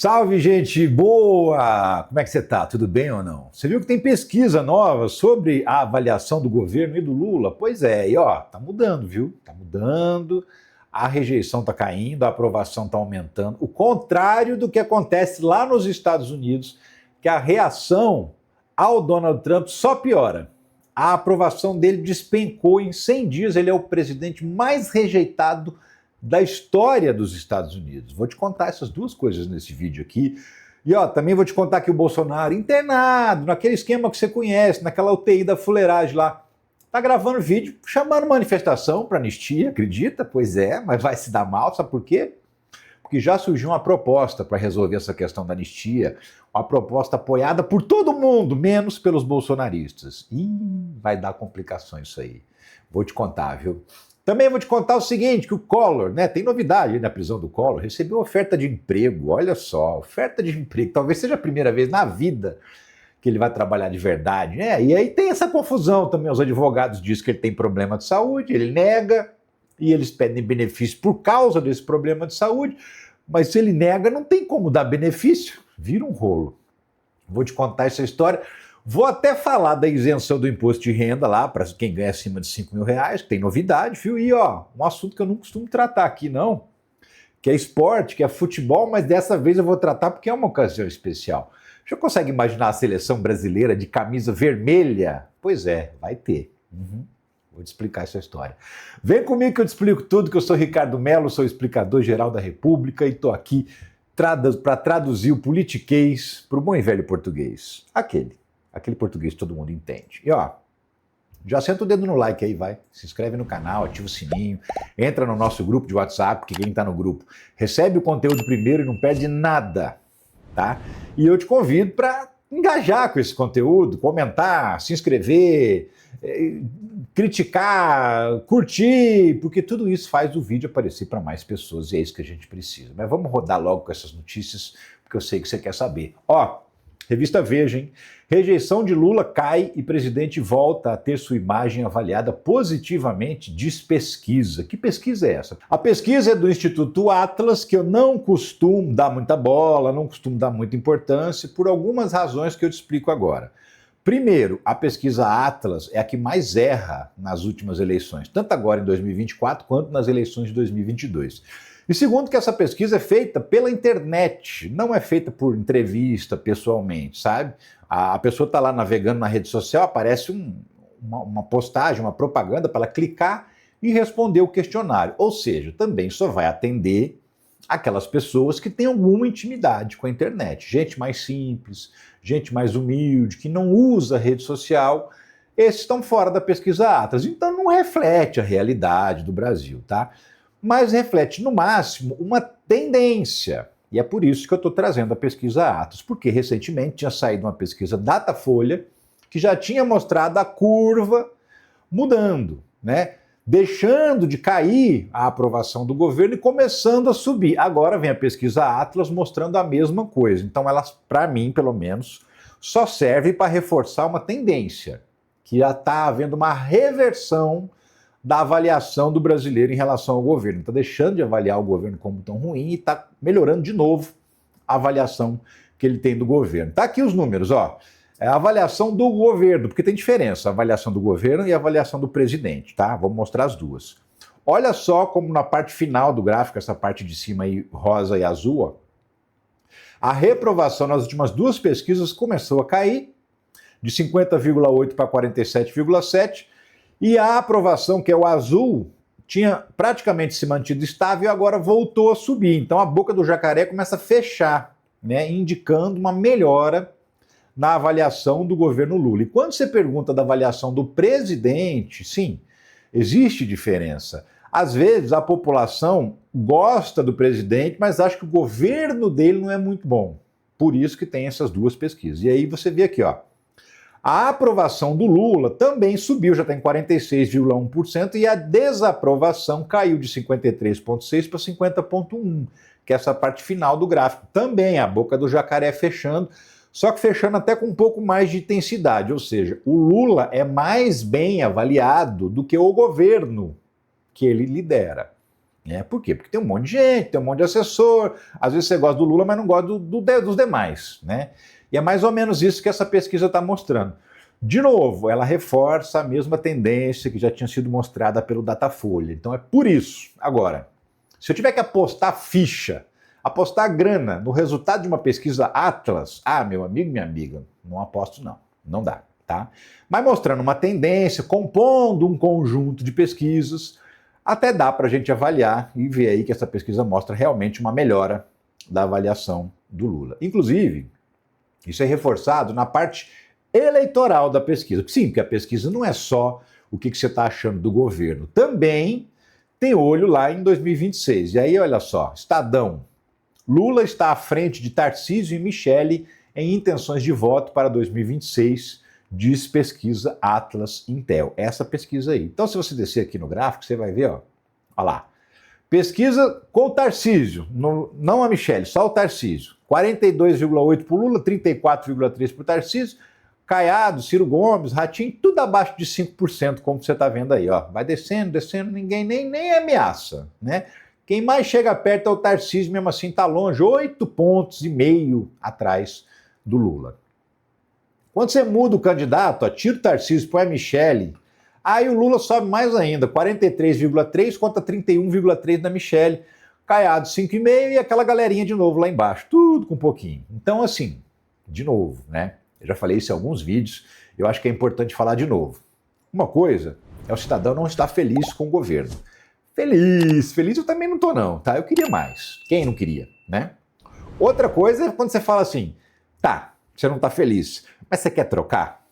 Salve, gente boa! Como é que você tá? Tudo bem ou não? Você viu que tem pesquisa nova sobre a avaliação do governo e do Lula? Pois é, e ó, tá mudando, viu? Tá mudando, a rejeição tá caindo, a aprovação tá aumentando. O contrário do que acontece lá nos Estados Unidos, que a reação ao Donald Trump só piora. A aprovação dele despencou em 100 dias, ele é o presidente mais rejeitado da história dos Estados Unidos. Vou te contar essas duas coisas nesse vídeo aqui. E ó, também vou te contar que o Bolsonaro, internado, naquele esquema que você conhece, naquela UTI da fuleiragem lá, tá gravando vídeo chamando manifestação para anistia, acredita? Pois é, mas vai se dar mal, sabe por quê? Porque já surgiu uma proposta para resolver essa questão da anistia, uma proposta apoiada por todo mundo, menos pelos bolsonaristas. Vai dar complicações isso aí. Vou te contar, viu? Também vou te contar o seguinte, que o Collor, né, tem novidade aí na prisão do Collor, recebeu oferta de emprego, olha só, oferta de emprego, talvez seja a primeira vez na vida que ele vai trabalhar de verdade, né? E aí tem essa confusão também, os advogados dizem que ele tem problema de saúde, ele nega, e eles pedem benefício por causa desse problema de saúde, mas se ele nega, não tem como dar benefício, vira um rolo. Vou te contar essa história. Vou até falar da isenção do imposto de renda lá para quem ganha acima de 5 mil reais, que tem novidade, viu? E ó, um assunto que eu não costumo tratar aqui não, que é esporte, que é futebol, mas dessa vez eu vou tratar porque é uma ocasião especial. Já consegue imaginar a seleção brasileira de camisa vermelha? Pois é, vai ter. Vou te explicar essa história. Vem comigo que eu te explico tudo, que eu sou Ricardo Mello, sou explicador geral da República e estou aqui para traduzir o politiquês para o bom e velho português. Aquele português que todo mundo entende. E ó, já senta o dedo no like aí, vai. Se inscreve no canal, ativa o sininho, entra no nosso grupo de WhatsApp, que quem tá no grupo recebe o conteúdo primeiro e não perde nada, tá? E eu te convido para engajar com esse conteúdo, comentar, se inscrever, criticar, curtir, porque tudo isso faz o vídeo aparecer para mais pessoas e é isso que a gente precisa. Mas vamos rodar logo com essas notícias, porque eu sei que você quer saber. Ó, revista Veja, hein? Rejeição de Lula cai e presidente volta a ter sua imagem avaliada positivamente, diz pesquisa. Que pesquisa é essa? A pesquisa é do Instituto Atlas, que eu não costumo dar muita bola, não costumo dar muita importância, por algumas razões que eu te explico agora. Primeiro, a pesquisa Atlas é a que mais erra nas últimas eleições, tanto agora em 2024 quanto nas eleições de 2022. E segundo, que essa pesquisa é feita pela internet, não é feita por entrevista pessoalmente, sabe? A pessoa está lá navegando na rede social, aparece uma postagem, uma propaganda para ela clicar e responder o questionário. Ou seja, também só vai atender aquelas pessoas que têm alguma intimidade com a internet. Gente mais simples, gente mais humilde, que não usa a rede social, esses estão fora da pesquisa Atlas. Então não reflete a realidade do Brasil, tá? Mas reflete, no máximo, uma tendência. E é por isso que eu estou trazendo a pesquisa Atlas, porque recentemente tinha saído uma pesquisa Datafolha que já tinha mostrado a curva mudando, né? Deixando de cair a aprovação do governo e começando a subir. Agora vem a pesquisa Atlas mostrando a mesma coisa. Então ela, para mim, pelo menos, só serve para reforçar uma tendência, que já está havendo uma reversão da avaliação do brasileiro em relação ao governo. Está deixando de avaliar o governo como tão ruim e está melhorando de novo a avaliação que ele tem do governo. Tá aqui os números, ó. É a avaliação do governo, porque tem diferença, a avaliação do governo e a avaliação do presidente, tá? Vamos mostrar as duas. Olha só como na parte final do gráfico, essa parte de cima aí, rosa e azul, ó, a reprovação nas últimas duas pesquisas começou a cair, de 50,8 para 47,7, e a aprovação, que é o azul, tinha praticamente se mantido estável e agora voltou a subir. Então a boca do jacaré começa a fechar, né, indicando uma melhora na avaliação do governo Lula. E quando você pergunta da avaliação do presidente, sim, existe diferença. Às vezes a população gosta do presidente, mas acha que o governo dele não é muito bom. Por isso que tem essas duas pesquisas. E aí você vê aqui, ó, a aprovação do Lula também subiu, já está em 46,1%, e a desaprovação caiu de 53,6% para 50,1%, que é essa parte final do gráfico. Também a boca do jacaré fechando, só que fechando até com um pouco mais de intensidade, ou seja, o Lula é mais bem avaliado do que o governo que ele lidera. Por quê? Porque tem um monte de gente, tem um monte de assessor, às vezes você gosta do Lula, mas não gosta dos demais, né? E é mais ou menos isso que essa pesquisa está mostrando. De novo, ela reforça a mesma tendência que já tinha sido mostrada pelo Datafolha. Então é por isso. Agora, se eu tiver que apostar ficha, apostar grana no resultado de uma pesquisa Atlas, meu amigo, minha amiga, não aposto não, não dá, tá? Mas mostrando uma tendência, compondo um conjunto de pesquisas, até dá para a gente avaliar e ver aí que essa pesquisa mostra realmente uma melhora da avaliação do Lula. Inclusive, isso é reforçado na parte eleitoral da pesquisa. Sim, porque a pesquisa não é só o que você está achando do governo, também tem olho lá em 2026. E aí, olha só, Estadão, Lula está à frente de Tarcísio e Michele em intenções de voto para 2026, diz pesquisa Atlas Intel. Essa pesquisa aí. Então, se você descer aqui no gráfico, você vai ver, ó lá. Pesquisa com o Tarcísio, não a Michele, só o Tarcísio. 42,8% para o Lula, 34,3% para o Tarcísio. Caiado, Ciro Gomes, Ratinho, tudo abaixo de 5%, como você está vendo aí. Ó. Vai descendo, descendo, ninguém nem ameaça, né? Quem mais chega perto é o Tarcísio, mesmo assim está longe, 8,5 pontos atrás do Lula. Quando você muda o candidato, ó, tira o Tarcísio, põe a Michele, aí o Lula sobe mais ainda, 43,3 contra 31,3 da Michele, Caiado 5,5 e aquela galerinha de novo lá embaixo, tudo com um pouquinho. Então assim, de novo, né? Eu já falei isso em alguns vídeos, eu acho que é importante falar de novo. Uma coisa é o cidadão não estar feliz com o governo. Feliz eu também não estou não, tá? Eu queria mais. Quem não queria, né? Outra coisa é quando você fala assim, tá, você não está feliz, mas você quer trocar?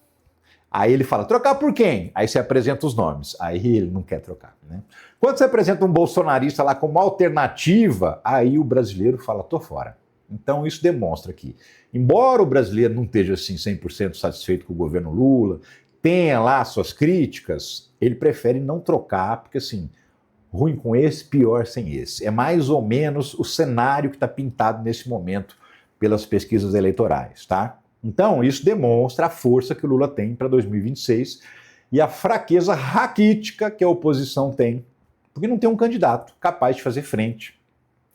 Aí ele fala, trocar por quem? Aí você apresenta os nomes. Aí ele não quer trocar, né? Quando você apresenta um bolsonarista lá como alternativa, aí o brasileiro fala, tô fora. Então isso demonstra que, embora o brasileiro não esteja assim 100% satisfeito com o governo Lula, tenha lá suas críticas, ele prefere não trocar, porque assim, ruim com esse, pior sem esse. É mais ou menos o cenário que está pintado nesse momento pelas pesquisas eleitorais, tá? Então isso demonstra a força que o Lula tem para 2026 e a fraqueza raquítica que a oposição tem, porque não tem um candidato capaz de fazer frente.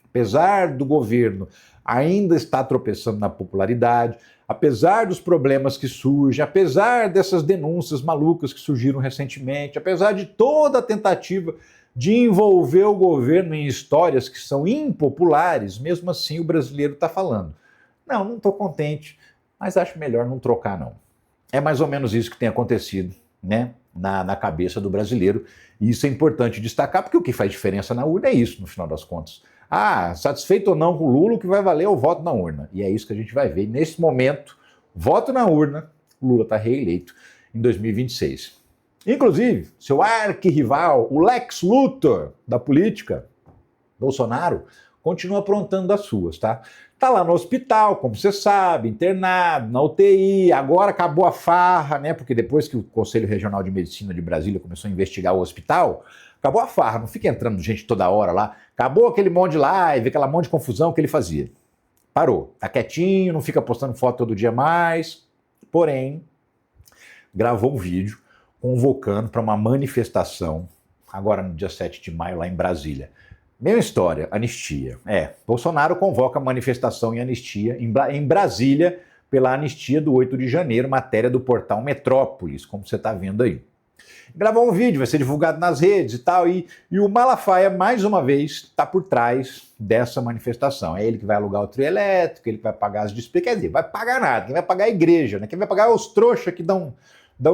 Apesar do governo ainda estar tropeçando na popularidade, apesar dos problemas que surgem, apesar dessas denúncias malucas que surgiram recentemente, apesar de toda a tentativa de envolver o governo em histórias que são impopulares, mesmo assim o brasileiro está falando. Não estou contente, mas acho melhor não trocar não. É mais ou menos isso que tem acontecido, né, na cabeça do brasileiro, e isso é importante destacar, porque o que faz diferença na urna é isso, no final das contas. Satisfeito ou não com o Lula, o que vai valer é o voto na urna. E é isso que a gente vai ver. Nesse momento, voto na urna, o Lula está reeleito em 2026. Inclusive, seu arquirrival, o Lex Luthor da política, Bolsonaro, continua aprontando das suas, tá? Tá lá no hospital, como você sabe, internado, na UTI, agora acabou a farra, né? Porque depois que o Conselho Regional de Medicina de Brasília começou a investigar o hospital, acabou a farra, não fica entrando gente toda hora lá. Acabou aquele monte de live, aquela monte de confusão que ele fazia. Parou, tá quietinho, não fica postando foto todo dia mais. Porém, gravou um vídeo convocando para uma manifestação, agora no dia 7 de maio, lá em Brasília. Mesma história, anistia. Bolsonaro convoca manifestação em anistia em Brasília pela anistia do 8 de janeiro, matéria do portal Metrópolis, como você está vendo aí. Gravou um vídeo, vai ser divulgado nas redes e tal, e o Malafaia, mais uma vez, está por trás dessa manifestação. É ele que vai alugar o trio elétrico, ele que vai pagar as despesas, quer dizer, vai pagar nada, quem vai pagar é a igreja, né? Quem vai pagar é os trouxas que dão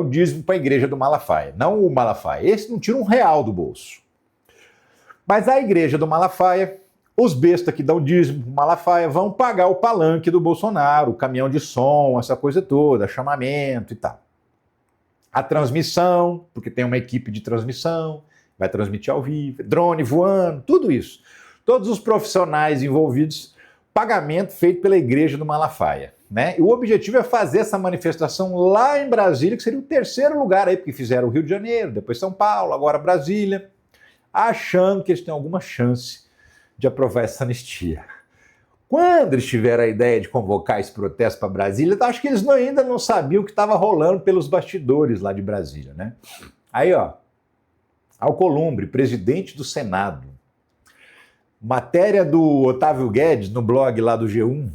dízimo para a igreja do Malafaia, não o Malafaia. Esse não tira um real do bolso. Mas a igreja do Malafaia, os bestas que dão dízimo pro Malafaia vão pagar o palanque do Bolsonaro, o caminhão de som, essa coisa toda, chamamento e tal. A transmissão, porque tem uma equipe de transmissão, vai transmitir ao vivo, drone voando, tudo isso. Todos os profissionais envolvidos, pagamento feito pela igreja do Malafaia, né? E o objetivo é fazer essa manifestação lá em Brasília, que seria o terceiro lugar aí, porque fizeram o Rio de Janeiro, depois São Paulo, agora Brasília, achando que eles têm alguma chance de aprovar essa anistia. Quando eles tiveram a ideia de convocar esse protesto para Brasília, acho que eles ainda não sabiam o que estava rolando pelos bastidores lá de Brasília, né? Aí, ó, Alcolumbre, presidente do Senado, Matéria do Otávio Guedes no blog lá do G1.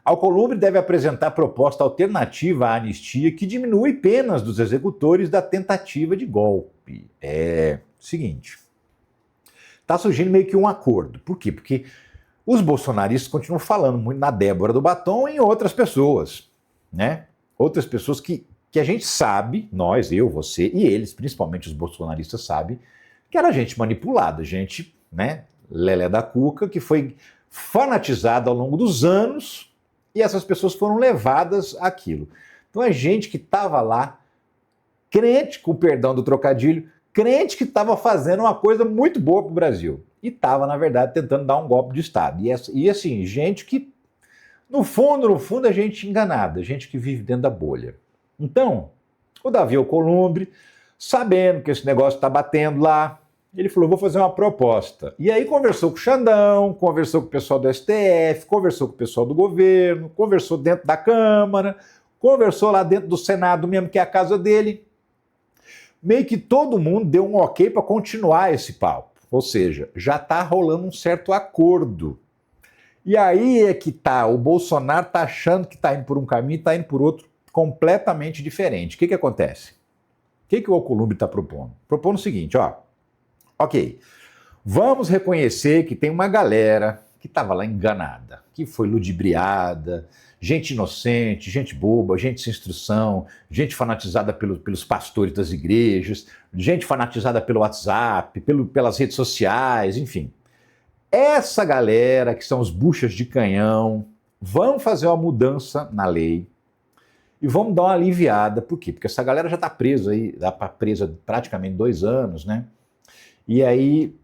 Alcolumbre deve apresentar proposta alternativa à anistia que diminui penas dos executores da tentativa de golpe. Seguinte, está surgindo meio que um acordo. Por quê? Porque os bolsonaristas continuam falando muito na Débora do Batom e em outras pessoas, né? Outras pessoas que a gente sabe, nós, eu, você e eles, principalmente os bolsonaristas, sabem que era gente manipulada, gente, né, lelé da cuca, que foi fanatizada ao longo dos anos e essas pessoas foram levadas àquilo. Então é gente que estava lá, crente, com o perdão do trocadilho, crente que estava fazendo uma coisa muito boa para o Brasil. E estava, na verdade, tentando dar um golpe de Estado. E assim, gente que, no fundo, é gente enganada, gente que vive dentro da bolha. Então, o Davi Alcolumbre, sabendo que esse negócio está batendo lá, ele falou, vou fazer uma proposta. E aí conversou com o Xandão, conversou com o pessoal do STF, conversou com o pessoal do governo, conversou dentro da Câmara, conversou lá dentro do Senado mesmo, que é a casa dele. Meio que todo mundo deu um ok para continuar esse papo. Ou seja, já está rolando um certo acordo. E aí é que tá, o Bolsonaro está achando que está indo por um caminho e está indo por outro completamente diferente. O que acontece? O que o Alcolumbre está propondo? Propondo o seguinte, ó. Ok, vamos reconhecer que tem uma galera que estava lá enganada, que foi ludibriada, gente inocente, gente boba, gente sem instrução, gente fanatizada pelos pastores das igrejas, gente fanatizada pelo WhatsApp, pelas redes sociais, enfim. Essa galera, que são os buchas de canhão, vão fazer uma mudança na lei e vamos dar uma aliviada. Por quê? Porque essa galera já está presa aí, presa praticamente 2 anos, né? E aí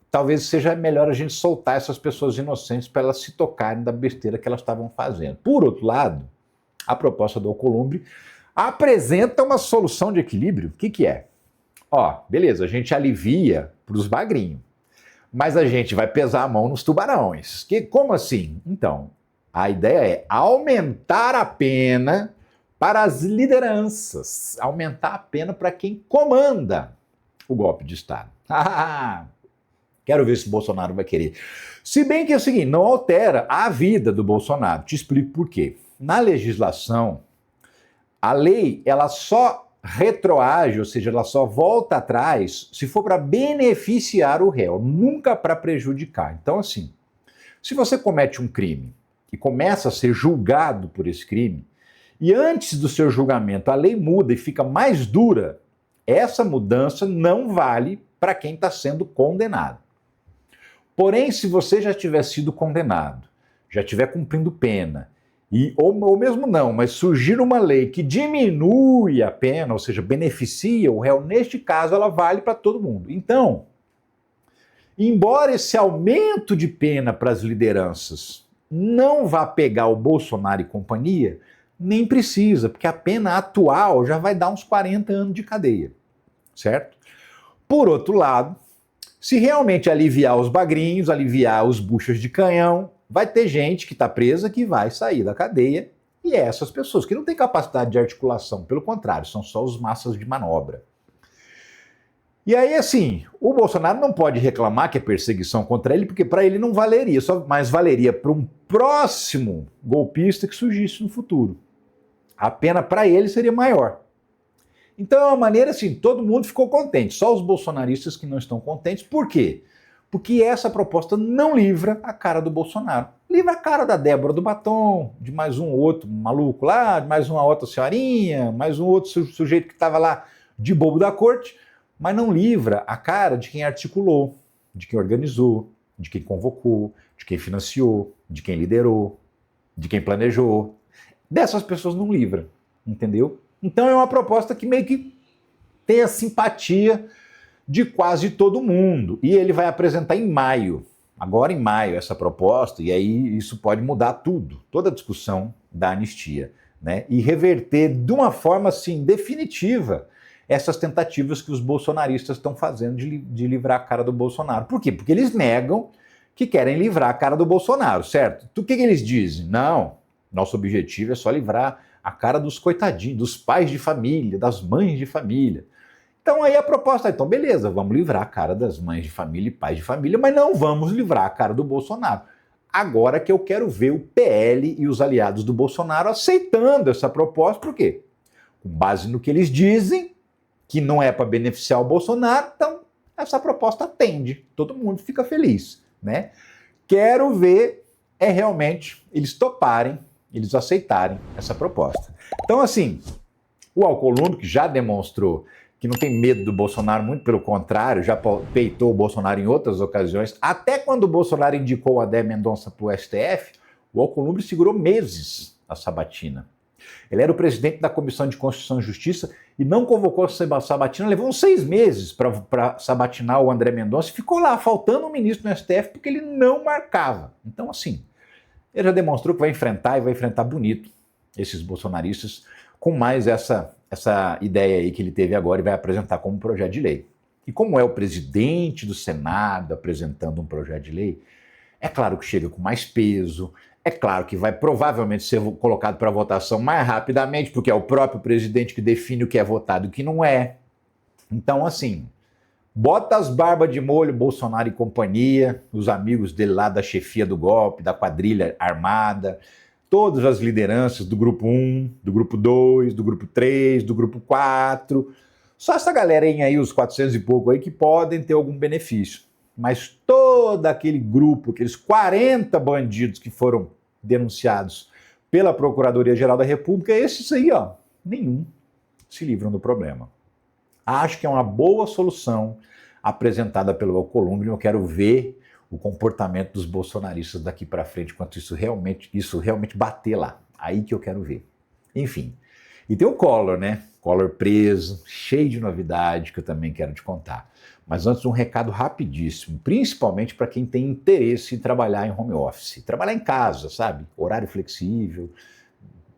talvez seja melhor a gente soltar essas pessoas inocentes para elas se tocarem da besteira que elas estavam fazendo. Por outro lado, a proposta do Alcolumbre apresenta uma solução de equilíbrio. O que é? Ó, beleza, a gente alivia para os bagrinhos, mas a gente vai pesar a mão nos tubarões. Como assim? Então, a ideia é aumentar a pena para as lideranças, aumentar a pena para quem comanda o golpe de Estado. Quero ver se o Bolsonaro vai querer. Se bem que é o seguinte, não altera a vida do Bolsonaro. Te explico por quê. Na legislação, a lei ela só retroage, ou seja, ela só volta atrás se for para beneficiar o réu, nunca para prejudicar. Então, assim, se você comete um crime e começa a ser julgado por esse crime, e antes do seu julgamento a lei muda e fica mais dura, essa mudança não vale para quem está sendo condenado. Porém, se você já tiver sido condenado, já estiver cumprindo pena, ou mesmo não, mas surgir uma lei que diminui a pena, ou seja, beneficia o réu, neste caso ela vale para todo mundo. Então, embora esse aumento de pena para as lideranças não vá pegar o Bolsonaro e companhia, nem precisa, porque a pena atual já vai dar uns 40 anos de cadeia, certo? Por outro lado, se realmente aliviar os bagrinhos, aliviar os buchas de canhão, vai ter gente que está presa que vai sair da cadeia, e essas pessoas que não têm capacidade de articulação, pelo contrário, são só os massas de manobra. E aí, assim, o Bolsonaro não pode reclamar que é perseguição contra ele, porque para ele não valeria, mas valeria para um próximo golpista que surgisse no futuro. A pena para ele seria maior. Então é uma maneira assim, todo mundo ficou contente, só os bolsonaristas que não estão contentes. Por quê? Porque essa proposta não livra a cara do Bolsonaro. Livra a cara da Débora do Batom, de mais um outro maluco lá, de mais uma outra senhorinha, mais um outro sujeito que estava lá de bobo da corte, mas não livra a cara de quem articulou, de quem organizou, de quem convocou, de quem financiou, de quem liderou, de quem planejou. Dessas pessoas não livra, entendeu? Então é uma proposta que meio que tem a simpatia de quase todo mundo. E ele vai apresentar em maio, agora em maio, essa proposta, e aí isso pode mudar tudo, toda a discussão da anistia, né? E reverter de uma forma assim definitiva essas tentativas que os bolsonaristas estão fazendo de livrar a cara do Bolsonaro. Por quê? Porque eles negam que querem livrar a cara do Bolsonaro, certo? O que eles dizem? Não, nosso objetivo é só livrar a cara dos coitadinhos, dos pais de família, das mães de família. Então aí a proposta, então beleza, vamos livrar a cara das mães de família e pais de família, mas não vamos livrar a cara do Bolsonaro. Agora que eu quero ver o PL e os aliados do Bolsonaro aceitando essa proposta, por quê? Com base no que eles dizem, que não é para beneficiar o Bolsonaro, então essa proposta atende, todo mundo fica feliz, né? Quero ver realmente eles toparem, eles aceitarem essa proposta. Então assim, o Alcolumbre, que já demonstrou que não tem medo do Bolsonaro, muito pelo contrário, já peitou o Bolsonaro em outras ocasiões, até quando o Bolsonaro indicou o Adé Mendonça para o STF, o Alcolumbre segurou meses a sabatina. Ele era o presidente da Comissão de Constituição e Justiça e não convocou a sabatina, levou uns 6 meses para sabatinar o André Mendonça e ficou lá, faltando um ministro no STF, porque ele não marcava. Então, assim, ele já demonstrou que vai enfrentar e vai enfrentar bonito esses bolsonaristas com mais essa ideia aí que ele teve agora e vai apresentar como projeto de lei. E como é o presidente do Senado apresentando um projeto de lei, é claro que chega com mais peso, é claro que vai provavelmente ser colocado para votação mais rapidamente, porque é o próprio presidente que define o que é votado e o que não é. Então, assim, bota as barbas de molho, Bolsonaro e companhia, os amigos dele lá da chefia do golpe, da quadrilha armada, todas as lideranças do grupo 1, do grupo 2, do grupo 3, do grupo 4. Só essa galerinha aí, os 400 e pouco aí, que podem ter algum benefício. Mas todo aquele grupo, aqueles 40 bandidos que foram denunciados pela Procuradoria-Geral da República, esses aí, ó, nenhum se livram do problema. Acho que é uma boa solução apresentada pelo Alcolumbre, eu quero ver o comportamento dos bolsonaristas daqui para frente, enquanto isso realmente bater lá. Aí que eu quero ver. Enfim. E tem o Collor, né? Collor preso, cheio de novidade que eu também quero te contar. Mas antes, um recado rapidíssimo, principalmente para quem tem interesse em trabalhar em home office. Trabalhar em casa, sabe? Horário flexível,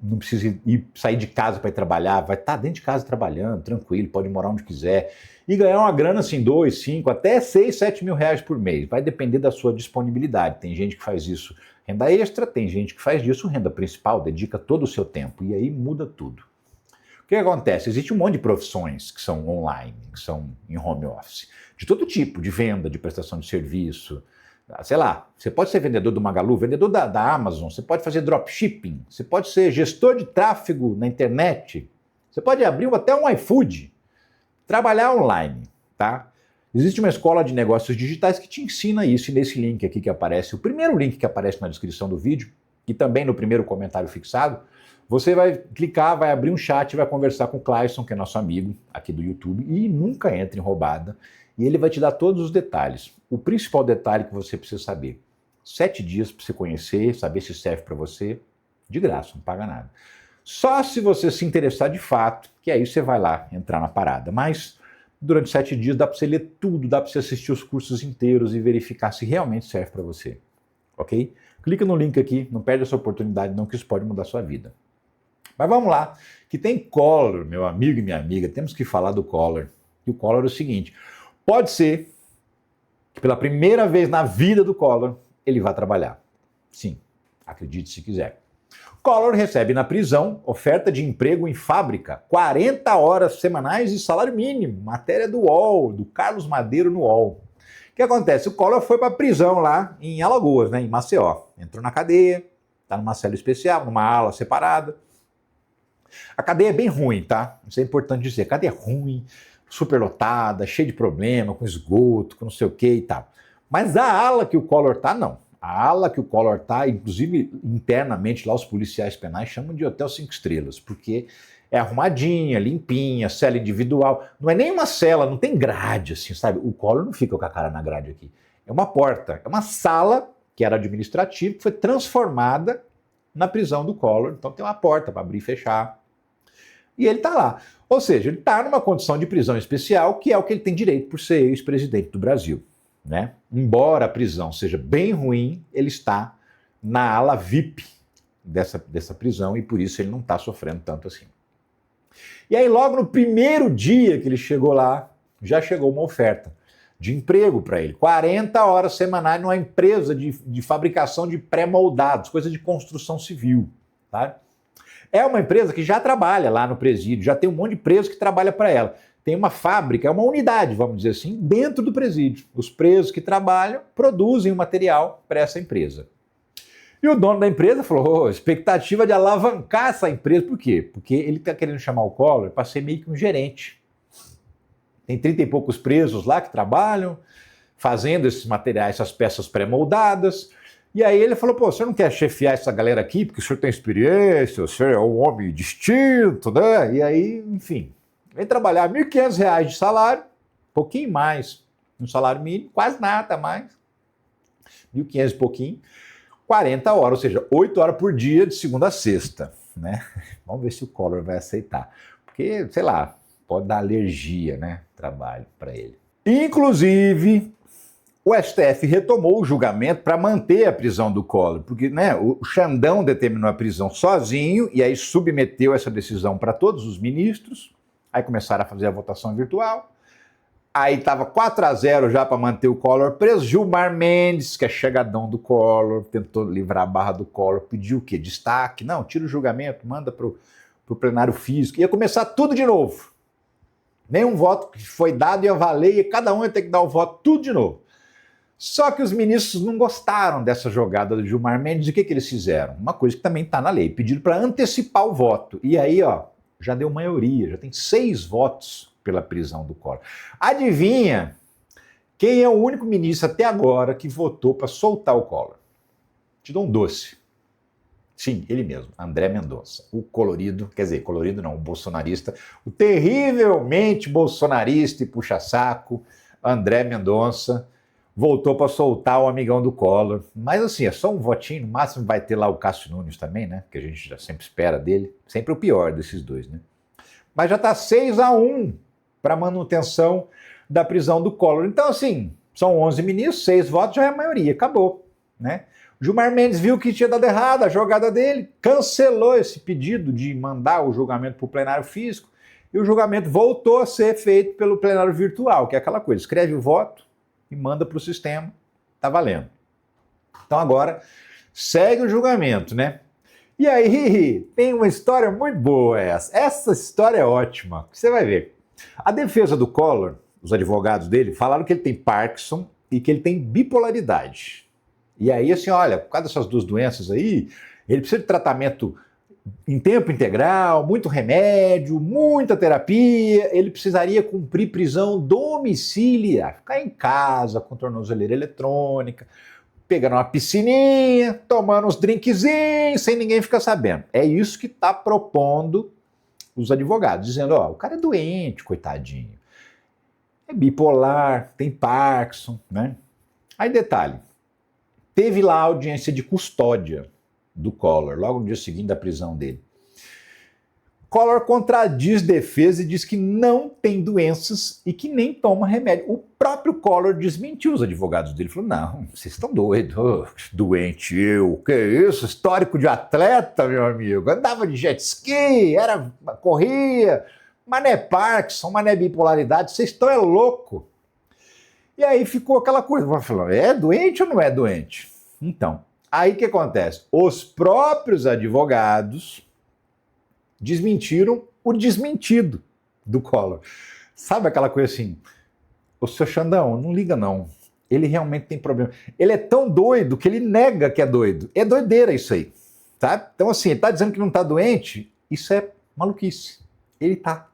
não precisa sair de casa para ir trabalhar, vai estar dentro de casa trabalhando, tranquilo, pode morar onde quiser. E ganhar uma grana assim, 2, 5, até 6, 7 mil reais por mês. Vai depender da sua disponibilidade. Tem gente que faz isso renda extra, tem gente que faz disso renda principal, dedica todo o seu tempo. E aí muda tudo. O que acontece? Existe um monte de profissões que são online, que são em home office. De todo tipo, de venda, de prestação de serviço. Sei lá, você pode ser vendedor do Magalu, vendedor da Amazon, você pode fazer dropshipping, você pode ser gestor de tráfego na internet, você pode abrir até um iFood. Trabalhar online, tá? Existe uma escola de negócios digitais que te ensina isso, e nesse link aqui que aparece, o primeiro link que aparece na descrição do vídeo, e também no primeiro comentário fixado, você vai clicar, vai abrir um chat, vai conversar com o Clayson, que é nosso amigo aqui do YouTube, e nunca entra em roubada, e ele vai te dar todos os detalhes. O principal detalhe que você precisa saber, 7 dias para você conhecer, saber se serve para você, de graça, não paga nada. Só se você se interessar de fato, que aí você vai lá entrar na parada. Mas durante 7 dias dá para você ler tudo, dá para você assistir os cursos inteiros e verificar se realmente serve para você. Ok? Clica no link aqui, não perde essa oportunidade não, que isso pode mudar a sua vida. Mas vamos lá, que tem Collor, meu amigo e minha amiga, temos que falar do Collor. E o Collor é o seguinte, pode ser que pela primeira vez na vida do Collor, ele vá trabalhar. Sim, acredite se quiser. Collor recebe na prisão oferta de emprego em fábrica, 40 horas semanais e salário mínimo. Matéria do UOL, do Carlos Madeiro no UOL. O que acontece? O Collor foi para a prisão lá em Alagoas, né, em Maceió. Entrou na cadeia, está numa cela especial, numa ala separada. A cadeia é bem ruim, tá? Isso é importante dizer. A cadeia é ruim, superlotada, cheia de problema, com esgoto, com não sei o que e tal. Mas a ala que o Collor tá, não. A ala que o Collor tá, inclusive internamente lá os policiais penais chamam de hotel 5 estrelas, porque é arrumadinha, limpinha, cela individual. Não é nem uma cela, não tem grade assim, sabe? O Collor não fica com a cara na grade aqui. É uma porta, é uma sala que era administrativa, que foi transformada na prisão do Collor. Então tem uma porta para abrir e fechar. E ele tá lá. Ou seja, ele tá numa condição de prisão especial, que é o que ele tem direito por ser ex-presidente do Brasil. Né? Embora a prisão seja bem ruim, ele está na ala VIP dessa prisão e por isso ele não está sofrendo tanto assim. E aí logo no primeiro dia que ele chegou lá, já chegou uma oferta de emprego para ele. 40 horas semanais numa empresa de fabricação de pré-moldados, coisa de construção civil. Tá? É uma empresa que já trabalha lá no presídio, já tem um monte de preso que trabalha para ela. tem uma fábrica, é uma unidade, vamos dizer assim, dentro do presídio. Os presos que trabalham produzem o material para essa empresa. E o dono da empresa falou, expectativa de alavancar essa empresa. Por quê? Porque ele está querendo chamar o Collor para ser meio que um gerente. Tem 30 e poucos presos lá que trabalham, fazendo esses materiais, essas peças pré-moldadas. E aí ele falou, pô, você não quer chefiar essa galera aqui, porque o senhor tem experiência, o senhor é um homem distinto, né? E aí, enfim, vem trabalhar R$1.500 de salário, pouquinho mais, um salário mínimo, quase nada mais, 1.500 e pouquinho, 40 horas, ou seja, 8 horas por dia de segunda a sexta, né? Vamos ver se o Collor vai aceitar, porque, sei lá, pode dar alergia, né, trabalho para ele. Inclusive, o STF retomou o julgamento para manter a prisão do Collor, porque, né, o Xandão determinou a prisão sozinho e aí submeteu essa decisão para todos os ministros, aí começaram a fazer a votação virtual. Aí estava 4-0 já para manter o Collor preso. Gilmar Mendes, que é chegadão do Collor, tentou livrar a barra do Collor, pediu o quê? Destaque? Não, tira o julgamento, manda para o plenário físico. Ia começar tudo de novo. Nenhum voto que foi dado ia valer, e cada um ia ter que dar o voto tudo de novo. Só que os ministros não gostaram dessa jogada do Gilmar Mendes. E o que eles fizeram? Uma coisa que também está na lei, pediram para antecipar o voto. E aí, ó, já deu maioria, já tem 6 votos pela prisão do Collor. Adivinha quem é o único ministro até agora que votou para soltar o Collor? Te dou um doce. Sim, ele mesmo, André Mendonça. O colorido, quer dizer, colorido não, o bolsonarista, o terrivelmente bolsonarista e puxa-saco, André Mendonça, voltou para soltar o amigão do Collor. Mas assim, é só um votinho, no máximo vai ter lá o Cássio Nunes também, né? Que a gente já sempre espera dele. Sempre o pior desses dois, né? Mas já está 6-1 para manutenção da prisão do Collor. Então, assim, são 11 ministros, 6 votos, já é a maioria, acabou, né? O Gilmar Mendes viu que tinha dado errado a jogada dele, cancelou esse pedido de mandar o julgamento para o plenário físico, e o julgamento voltou a ser feito pelo plenário virtual, que é aquela coisa, escreve o voto e manda para o sistema, tá valendo. Então agora, segue o julgamento, né? E aí, tem uma história muito boa essa. Essa história é ótima, você vai ver. A defesa do Collor, os advogados dele, falaram que ele tem Parkinson e que ele tem bipolaridade. E aí, assim, olha, por causa dessas duas doenças aí, ele precisa de tratamento em tempo integral, muito remédio, muita terapia, ele precisaria cumprir prisão domiciliar, ficar em casa com tornozeleira eletrônica, pegando uma piscininha, tomando uns drinkzinhos, sem ninguém ficar sabendo. É isso que está propondo os advogados, dizendo, ó, o cara é doente, coitadinho. É bipolar, tem Parkinson, né? Aí detalhe, teve lá a audiência de custódia do Collor, logo no dia seguinte da prisão dele. Collor contradiz defesa e diz que não tem doenças e que nem toma remédio. O próprio Collor desmentiu os advogados dele. Falou, não, vocês estão doidos. Oh, doente eu, que isso? Histórico de atleta, meu amigo. Andava de jet ski, corria, mas não é Parkinson, mas não é bipolaridade. Vocês estão é louco. E aí ficou aquela coisa. Falou, é doente ou não é doente? Então, aí o que acontece? Os próprios advogados desmentiram o desmentido do Collor. Sabe aquela coisa assim, o seu Xandão, não liga não, ele realmente tem problema. Ele é tão doido que ele nega que é doido. É doideira isso aí, tá? Então assim, ele tá dizendo que não tá doente, isso é maluquice. Ele tá.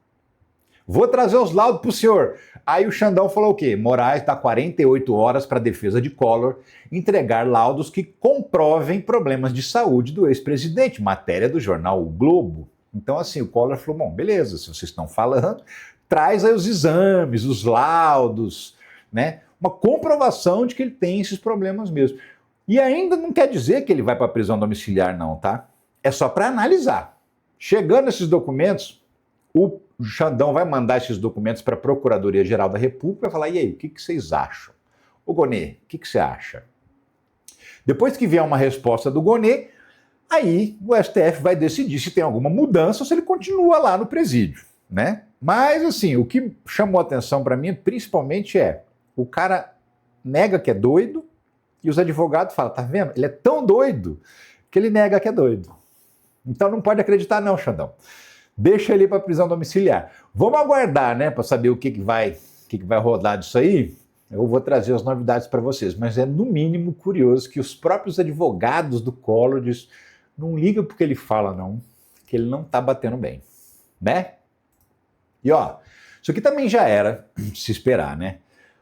Vou trazer os laudos pro senhor. Aí o Xandão falou o quê? Moraes dá 48 horas para a defesa de Collor entregar laudos que comprovem problemas de saúde do ex-presidente, matéria do jornal O Globo. Então, assim, o Collor falou, bom, beleza, se vocês estão falando, traz aí os exames, os laudos, né? Uma comprovação de que ele tem esses problemas mesmo. E ainda não quer dizer que ele vai para a prisão domiciliar, não, tá? É só para analisar. Chegando esses documentos, o Xandão vai mandar esses documentos para a Procuradoria-Geral da República e vai falar, e aí, o que vocês acham? Ô Gonê, o que você acha? Depois que vier uma resposta do Gonê, aí o STF vai decidir se tem alguma mudança ou se ele continua lá no presídio, né? Mas, assim, o que chamou a atenção para mim, principalmente, o cara nega que é doido e os advogados falam, tá vendo? Ele é tão doido que ele nega que é doido. Então não pode acreditar não, Xandão. Deixa ele para prisão domiciliar. Vamos aguardar, né, para saber o que vai rodar disso aí. Eu vou trazer as novidades para vocês, mas é no mínimo curioso que os próprios advogados do Collor dizem, não liga porque ele fala não, que ele não está batendo bem, né? E ó, isso aqui também já era de se esperar, né?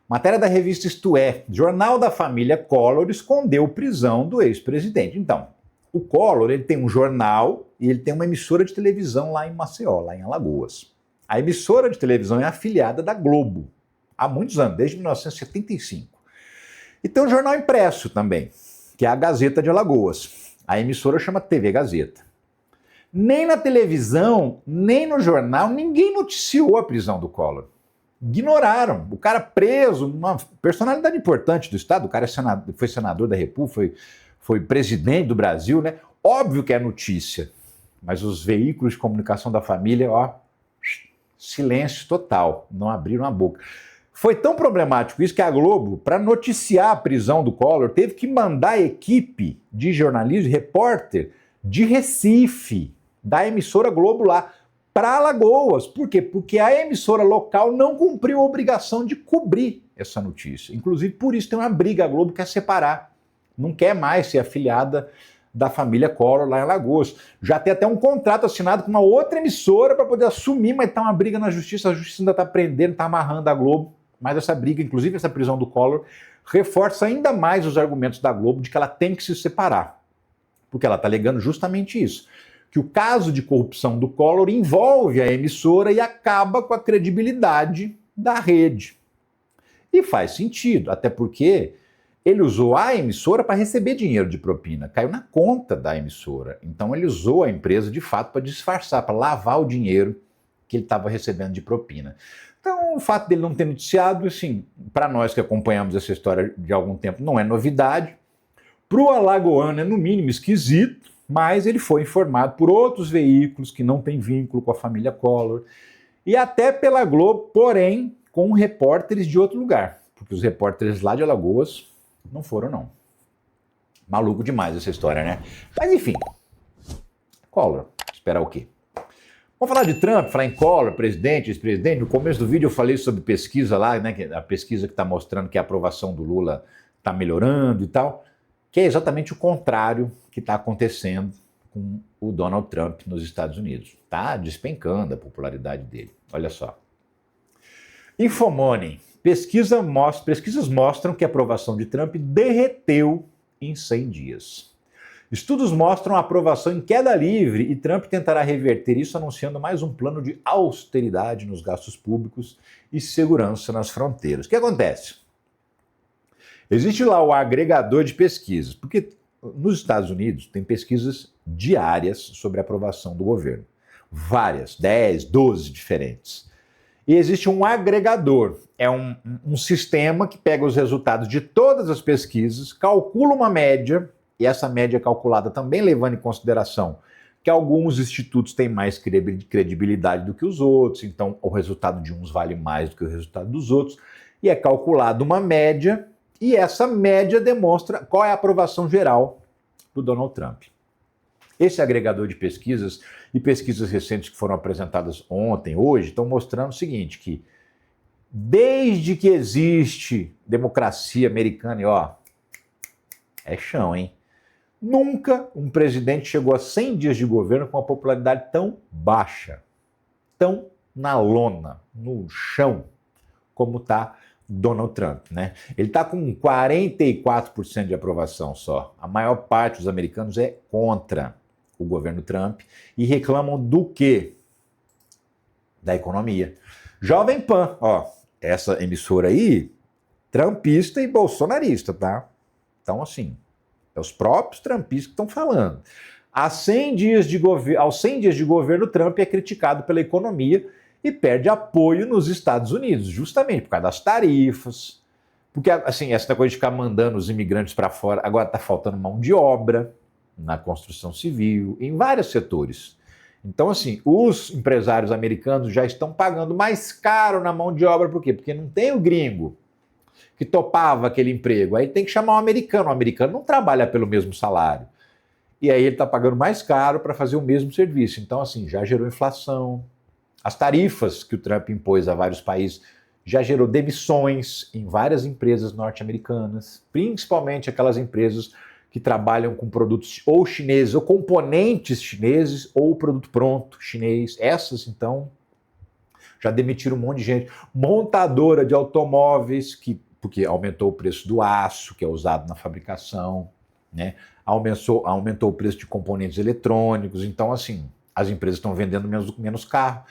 Matéria da revista Isto É, jornal da família Collor escondeu prisão do ex-presidente. Então, o Collor, ele tem um jornal e ele tem uma emissora de televisão lá em Maceió, lá em Alagoas. A emissora de televisão é afiliada da Globo, há muitos anos, desde 1975. E tem um jornal impresso também, que é a Gazeta de Alagoas. A emissora chama TV Gazeta. Nem na televisão, nem no jornal, ninguém noticiou a prisão do Collor. Ignoraram. O cara preso, uma personalidade importante do Estado, o cara foi senador da República, foi presidente do Brasil, né? Óbvio que é notícia, mas os veículos de comunicação da família, ó, silêncio total, não abriram a boca. Foi tão problemático isso que a Globo, para noticiar a prisão do Collor, teve que mandar a equipe de jornalismo, repórter, de Recife, da emissora Globo lá, para Alagoas. Por quê? Porque a emissora local não cumpriu a obrigação de cobrir essa notícia. Inclusive, por isso tem uma briga, a Globo quer separar. Não quer mais ser afiliada da família Collor lá em Alagoas. Já tem até um contrato assinado com uma outra emissora para poder assumir, mas está uma briga na justiça, a justiça ainda está prendendo, está amarrando a Globo. Mas essa briga, inclusive essa prisão do Collor, reforça ainda mais os argumentos da Globo de que ela tem que se separar. Porque ela está alegando justamente isso, que o caso de corrupção do Collor envolve a emissora e acaba com a credibilidade da rede. E faz sentido, até porque ele usou a emissora para receber dinheiro de propina, caiu na conta da emissora. Então ele usou a empresa de fato para disfarçar, para lavar o dinheiro que ele estava recebendo de propina. Então o fato dele não ter noticiado, assim, para nós que acompanhamos essa história de algum tempo, não é novidade. Para o alagoano é no mínimo esquisito, mas ele foi informado por outros veículos que não têm vínculo com a família Collor e até pela Globo, porém com repórteres de outro lugar, porque os repórteres lá de Alagoas não foram, não. Maluco demais essa história, né? Mas enfim, Collor, esperar o quê? Vamos falar de Trump, falar em Collor, presidente, ex-presidente. No começo do vídeo eu falei sobre pesquisa lá, né? A pesquisa que está mostrando que a aprovação do Lula está melhorando e tal, que é exatamente o contrário que está acontecendo com o Donald Trump nos Estados Unidos. Está despencando a popularidade dele. Olha só. Infomoney. Pesquisas mostram que a aprovação de Trump derreteu em 100 dias. Estudos mostram a aprovação em queda livre e Trump tentará reverter isso anunciando mais um plano de austeridade nos gastos públicos e segurança nas fronteiras. O que acontece? Existe lá o agregador de pesquisas, porque nos Estados Unidos tem pesquisas diárias sobre a aprovação do governo. Várias, 10, 12 diferentes. E existe um agregador, é um sistema que pega os resultados de todas as pesquisas, calcula uma média, e essa média é calculada também levando em consideração que alguns institutos têm mais credibilidade do que os outros, então o resultado de uns vale mais do que o resultado dos outros, e é calculada uma média, e essa média demonstra qual é a aprovação geral do Donald Trump. Esse agregador de pesquisas e pesquisas recentes que foram apresentadas ontem, hoje, estão mostrando o seguinte, que desde que existe democracia americana, e ó, é chão, hein? Nunca um presidente chegou a 100 dias de governo com uma popularidade tão baixa, tão na lona, no chão, como está Donald Trump, né? Ele está com 44% de aprovação só. A maior parte dos americanos é contra o governo Trump e reclamam do quê? Da economia. Jovem Pan, ó, essa emissora aí, trumpista e bolsonarista, tá? Então, assim, é os próprios trumpistas que estão falando. Aos 100 dias de governo, Trump é criticado pela economia e perde apoio nos Estados Unidos, justamente por causa das tarifas, porque, assim, essa coisa de ficar mandando os imigrantes para fora, agora está faltando mão de obra na construção civil, em vários setores. Então, assim, os empresários americanos já estão pagando mais caro na mão de obra, por quê? Porque não tem o gringo que topava aquele emprego, aí tem que chamar o americano não trabalha pelo mesmo salário. e aí ele está pagando mais caro para fazer o mesmo serviço. Então, assim, já gerou inflação. As tarifas que o Trump impôs a vários países já gerou demissões em várias empresas norte-americanas, principalmente aquelas empresas que trabalham com produtos ou chineses, ou componentes chineses, ou produto pronto chinês. Essas, então, já demitiram um monte de gente. Montadora de automóveis, porque aumentou o preço do aço, que é usado na fabricação, né? Aumentou o preço de componentes eletrônicos. Então, assim, as empresas estão vendendo menos carro.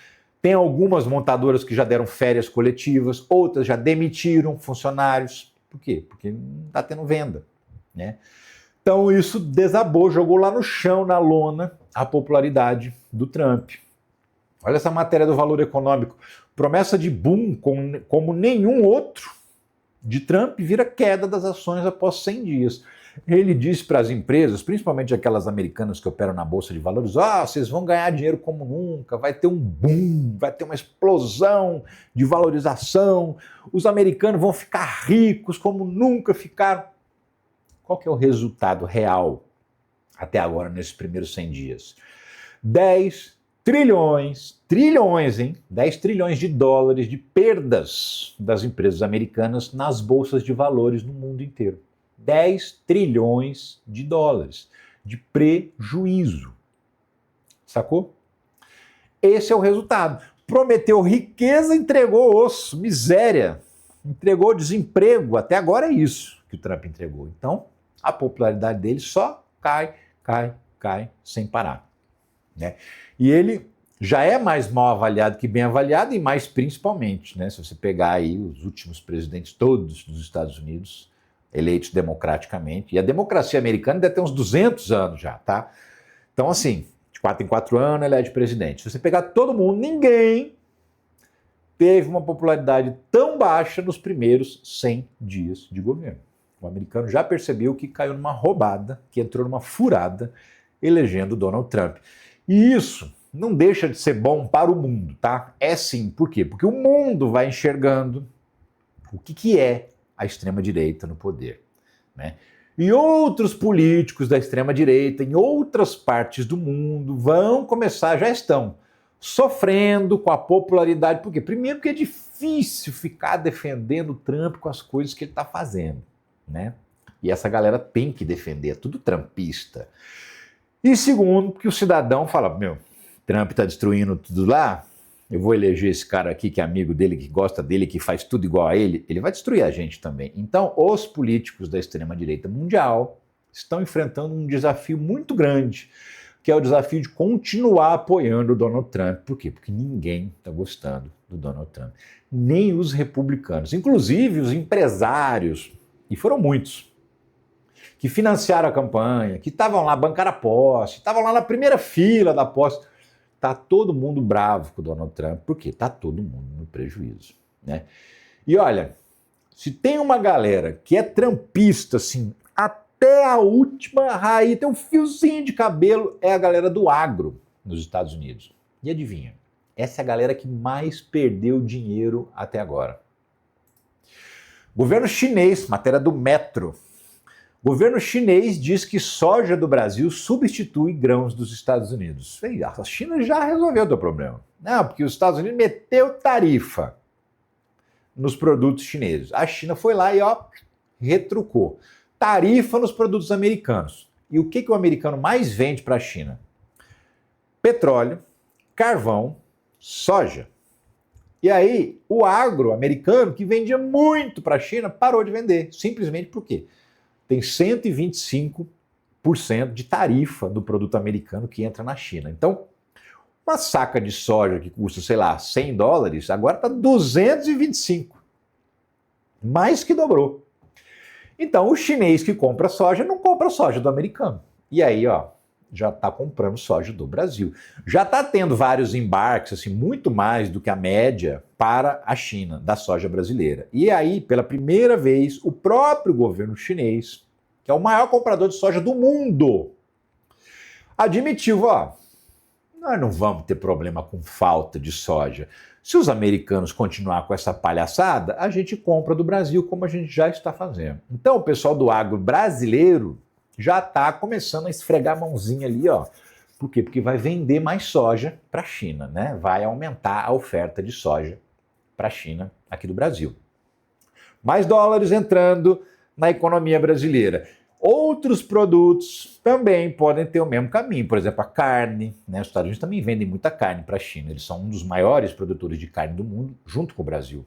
Tem algumas montadoras que já deram férias coletivas, outras já demitiram funcionários. Por quê? Porque não está tendo venda, né? Então isso desabou, jogou lá no chão, na lona, a popularidade do Trump. Olha essa matéria do Valor Econômico. Promessa de boom como nenhum outro de Trump vira queda das ações após 100 dias. Ele disse para as empresas, principalmente aquelas americanas que operam na Bolsa de Valores, vocês vão ganhar dinheiro como nunca, vai ter um boom, vai ter uma explosão de valorização, os americanos vão ficar ricos como nunca ficaram. Qual que é o resultado real até agora, nesses primeiros 100 dias? 10 trilhões, 10 trilhões de dólares de perdas das empresas americanas nas bolsas de valores no mundo inteiro. 10 trilhões de dólares de prejuízo. Sacou? Esse é o resultado. Prometeu riqueza, entregou osso, miséria, entregou desemprego. Até agora é isso que o Trump entregou. Então, a popularidade dele só cai sem parar, né? E ele já é mais mal avaliado que bem avaliado, e mais principalmente, né? Se você pegar aí os últimos presidentes todos dos Estados Unidos, eleitos democraticamente, e a democracia americana deve ter uns 200 anos já, tá? Então, assim, de 4 em 4 anos ele é de presidente. Se você pegar todo mundo, ninguém teve uma popularidade tão baixa nos primeiros 100 dias de governo. O americano já percebeu que caiu numa roubada, que entrou numa furada, elegendo Donald Trump. E isso não deixa de ser bom para o mundo, tá? É sim. Por quê? Porque o mundo vai enxergando o que é a extrema-direita no poder, né? E outros políticos da extrema-direita em outras partes do mundo vão começar, já estão, sofrendo com a popularidade. Por quê? Primeiro, porque é difícil ficar defendendo o Trump com as coisas que ele está fazendo, né? E essa galera tem que defender, é tudo trumpista. E segundo, porque o cidadão fala, Trump está destruindo tudo lá, eu vou eleger esse cara aqui que é amigo dele, que gosta dele, que faz tudo igual a ele vai destruir a gente também. Então, os políticos da extrema-direita mundial estão enfrentando um desafio muito grande, que é o desafio de continuar apoiando o Donald Trump. Por quê? Porque ninguém está gostando do Donald Trump. Nem os republicanos, inclusive os empresários, e foram muitos, que financiaram a campanha, que estavam lá, bancaram a posse, estavam lá na primeira fila da posse. Tá todo mundo bravo com o Donald Trump, porque tá todo mundo no prejuízo, né? E olha, se tem uma galera que é trumpista, assim, até a última raiz, tem um fiozinho de cabelo, é a galera do agro nos Estados Unidos. E adivinha? Essa é a galera que mais perdeu dinheiro até agora. Governo chinês, matéria do Metro. Governo chinês diz que soja do Brasil substitui grãos dos Estados Unidos. A China já resolveu o teu problema. Não, porque os Estados Unidos meteu tarifa nos produtos chineses. A China foi lá e retrucou. Tarifa nos produtos americanos. E o que o americano mais vende para a China? Petróleo, carvão, soja. E aí, o agro americano, que vendia muito para a China, parou de vender. Simplesmente por quê? Tem 125% de tarifa do produto americano que entra na China. Então, uma saca de soja que custa, sei lá, $100, agora está 225. Mais que dobrou. Então, o chinês que compra soja não compra soja do americano. E aí, já está comprando soja do Brasil. Já está tendo vários embarques, assim, muito mais do que a média para a China, da soja brasileira. E aí, pela primeira vez, o próprio governo chinês, que é o maior comprador de soja do mundo, admitiu, nós não vamos ter problema com falta de soja. Se os americanos continuar com essa palhaçada, a gente compra do Brasil, como a gente já está fazendo. Então, o pessoal do agro brasileiro, já está começando a esfregar a mãozinha ali, ó. Por quê? Porque vai vender mais soja para a China, né? Vai aumentar a oferta de soja para a China aqui do Brasil. Mais dólares entrando na economia brasileira. Outros produtos também podem ter o mesmo caminho. Por exemplo, a carne, né? Os Estados Unidos também vendem muita carne para a China. Eles são um dos maiores produtores de carne do mundo, junto com o Brasil.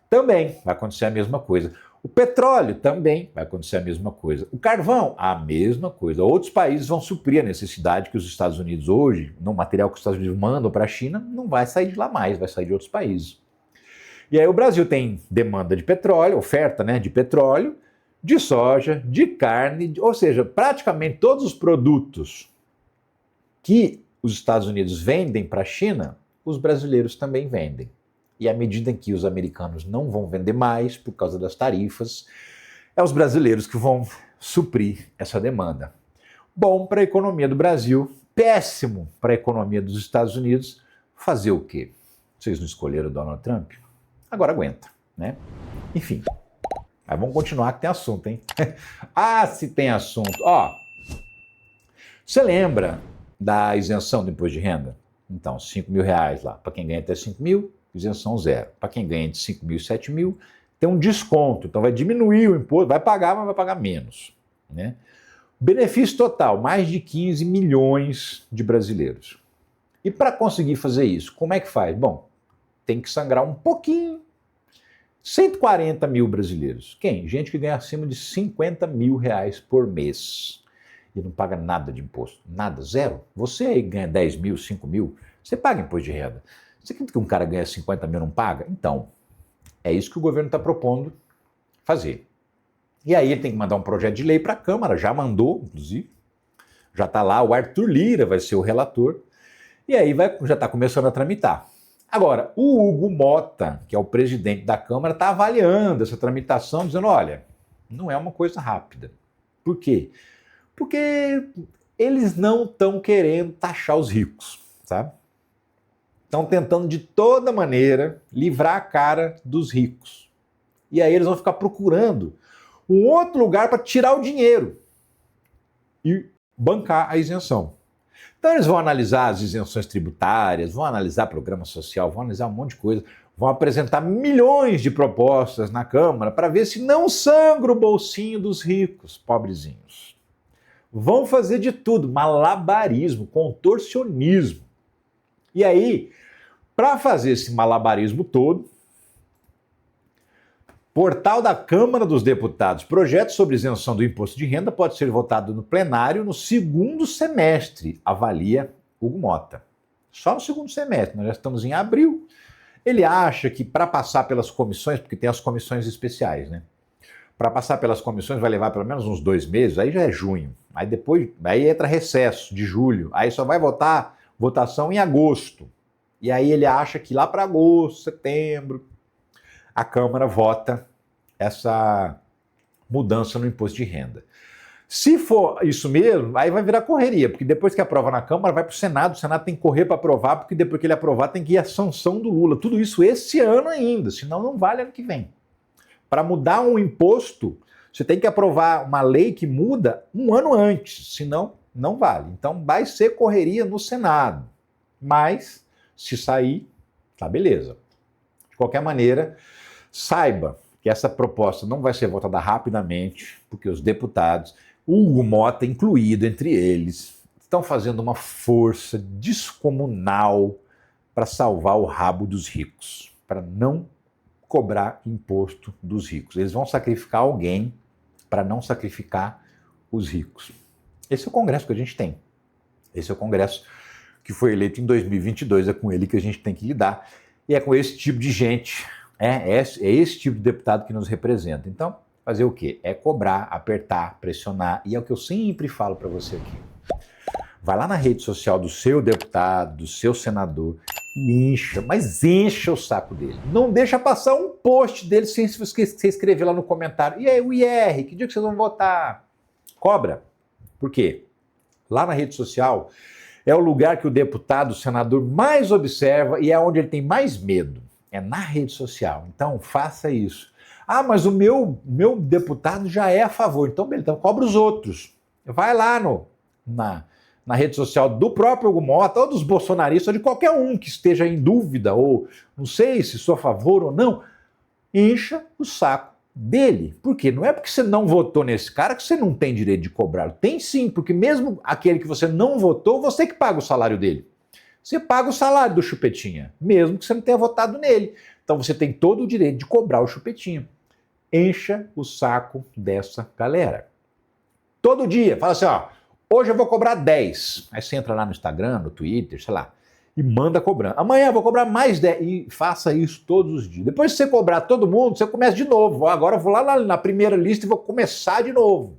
Também vai acontecer a mesma coisa. O petróleo também vai acontecer a mesma coisa. O carvão, a mesma coisa. Outros países vão suprir a necessidade que os Estados Unidos hoje, no material que os Estados Unidos mandam para a China, não vai sair de lá mais, vai sair de outros países. E aí o Brasil tem demanda de petróleo, oferta, né, de petróleo, de soja, de carne, ou seja, praticamente todos os produtos que os Estados Unidos vendem para a China, os brasileiros também vendem. E à medida em que os americanos não vão vender mais por causa das tarifas, é os brasileiros que vão suprir essa demanda. Bom para a economia do Brasil, péssimo para a economia dos Estados Unidos. Fazer o quê? Vocês não escolheram o Donald Trump? Agora aguenta, né? Enfim, mas vamos continuar que tem assunto, hein? Ah, se tem assunto. Ó, você lembra da isenção do imposto de renda? Então, R$5.000 lá, para quem ganha até 5 mil, isenção zero. Para quem ganha de 5 mil e 7 mil, tem um desconto. Então vai diminuir o imposto, vai pagar, mas vai pagar menos, né? Benefício total, mais de 15 milhões de brasileiros. E para conseguir fazer isso, como é que faz? Bom, tem que sangrar um pouquinho. 140 mil brasileiros. Quem? Gente que ganha acima de R$50 mil por mês. E não paga nada de imposto. Nada, zero. Você aí ganha 10 mil, 5 mil, você paga imposto de renda. Você acredita que um cara ganha 50 mil e não paga? Então, é isso que o governo está propondo fazer. E aí ele tem que mandar um projeto de lei para a Câmara, já mandou, inclusive. Já está lá, o Arthur Lira vai ser o relator. E aí já está começando a tramitar. Agora, o Hugo Mota, que é o presidente da Câmara, está avaliando essa tramitação, dizendo, olha, não é uma coisa rápida. Por quê? Porque eles não estão querendo taxar os ricos, sabe? Estão tentando de toda maneira livrar a cara dos ricos. E aí eles vão ficar procurando um outro lugar para tirar o dinheiro e bancar a isenção. Então eles vão analisar as isenções tributárias, vão analisar programa social, vão analisar um monte de coisa, vão apresentar milhões de propostas na Câmara para ver se não sangra o bolsinho dos ricos, pobrezinhos. Vão fazer de tudo, malabarismo, contorcionismo. E aí, para fazer esse malabarismo todo, portal da Câmara dos Deputados, projeto sobre isenção do imposto de renda pode ser votado no plenário no segundo semestre, avalia Hugo Mota. Só no segundo semestre, nós já estamos em abril. Ele acha que para passar pelas comissões, porque tem as comissões especiais, né? Para passar pelas comissões vai levar pelo menos uns 2 meses, aí já é junho. Aí depois, aí entra recesso de julho, aí só vai votar votação em agosto. E aí ele acha que lá para agosto, setembro, a Câmara vota essa mudança no imposto de renda. Se for isso mesmo, aí vai virar correria, porque depois que aprova na Câmara, vai para o Senado tem que correr para aprovar, porque depois que ele aprovar tem que ir a sanção do Lula. Tudo isso esse ano ainda, senão não vale ano que vem. Para mudar um imposto, você tem que aprovar uma lei que muda um ano antes, senão não vale. Então vai ser correria no Senado, mas se sair, tá beleza. De qualquer maneira, saiba que essa proposta não vai ser votada rapidamente, porque os deputados, Hugo Mota incluído entre eles, estão fazendo uma força descomunal para salvar o rabo dos ricos, para não cobrar imposto dos ricos. Eles vão sacrificar alguém para não sacrificar os ricos. Esse é o Congresso que a gente tem. Esse é o Congresso que foi eleito em 2022, é com ele que a gente tem que lidar. E é com esse tipo de gente, é esse tipo de deputado que nos representa. Então, fazer o quê? É cobrar, apertar, pressionar. E é o que eu sempre falo para você aqui. Vai lá na rede social do seu deputado, do seu senador, e encha, mas encha o saco dele. Não deixa passar um post dele sem você escrever lá no comentário. E aí, o IR, que dia que vocês vão votar? Cobra. Por quê? Lá na rede social é o lugar que o deputado, o senador mais observa e é onde ele tem mais medo. É na rede social. Então, faça isso. Ah, mas o meu deputado já é a favor. Então, beleza, então cobra os outros. Vai lá na rede social do próprio Hugo Motta, ou dos bolsonaristas, ou de qualquer um que esteja em dúvida, ou não sei se sou a favor ou não, encha o saco dele. Por quê? Não é porque você não votou nesse cara que você não tem direito de cobrá-lo. Tem sim, porque mesmo aquele que você não votou, você que paga o salário dele. Você paga o salário do Chupetinha, mesmo que você não tenha votado nele. Então você tem todo o direito de cobrar o Chupetinha. Encha o saco dessa galera. Todo dia, fala assim, ó, hoje eu vou cobrar 10. Aí você entra lá no Instagram, no Twitter, sei lá, e manda cobrando. Amanhã eu vou cobrar mais 10. E faça isso todos os dias. Depois que você cobrar todo mundo, você começa de novo. Agora eu vou lá na primeira lista e vou começar de novo.